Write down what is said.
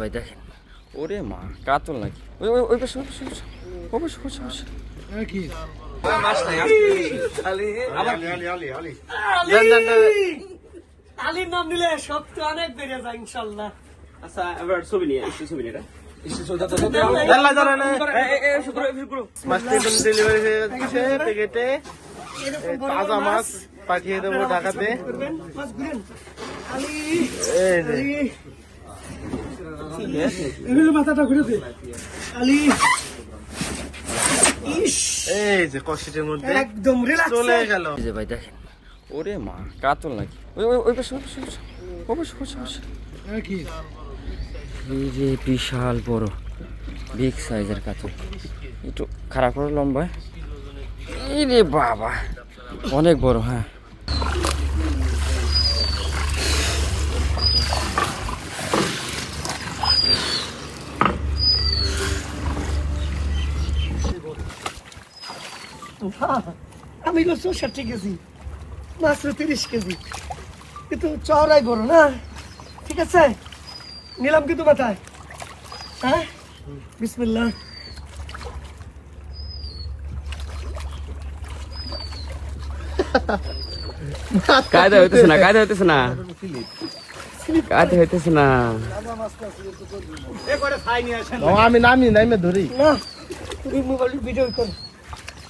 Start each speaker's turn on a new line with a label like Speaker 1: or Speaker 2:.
Speaker 1: ভাই দেখেন, ওরে মা কাতল নাকি? ওই ওই ওই পাশে অবশ্যই
Speaker 2: কি
Speaker 1: মাছ নাই
Speaker 2: আলীর নাম দিলে শক্ত অনেক বেড়ে যায় ইনশাল্লাহ।
Speaker 3: আচ্ছা এবার ছবি নিয়ে এসে ছবি নিয়ে
Speaker 4: ডেলিভারি হয়ে যাচ্ছে প্যাকেটে তাজা মাছ পাঠিয়ে দেবো ঢাকাতে।
Speaker 2: মাথাটা ঘুরে দে আলী।
Speaker 4: এই যে কষ্টের মধ্যে
Speaker 2: একদম রিল্যাক্স
Speaker 4: চলে গেল।
Speaker 1: এই যে ভাই দেখেন, ওরে মা কাতল নাকি? ওই ওই ওই পাশে অবশ্যই
Speaker 2: কি
Speaker 1: এই যে বিশাল বড় বিগ সাইজের কাতল, একটু খারাপ করে লম্বা। এই রে বাবা অনেক বড়। হ্যাঁ
Speaker 2: আমি 64 কেজি, মাত্র 30 কেজি, কিন্তু চওড়াই বড় না। ঠিক আছে, নিলাম কিন্তু মাথায়। হ্যাঁ বিসমিল্লাহ।
Speaker 3: কায়দা হইতেছে না
Speaker 4: আমি নামি ধরি
Speaker 2: না তুমি মোবাইল ভিডিও কর।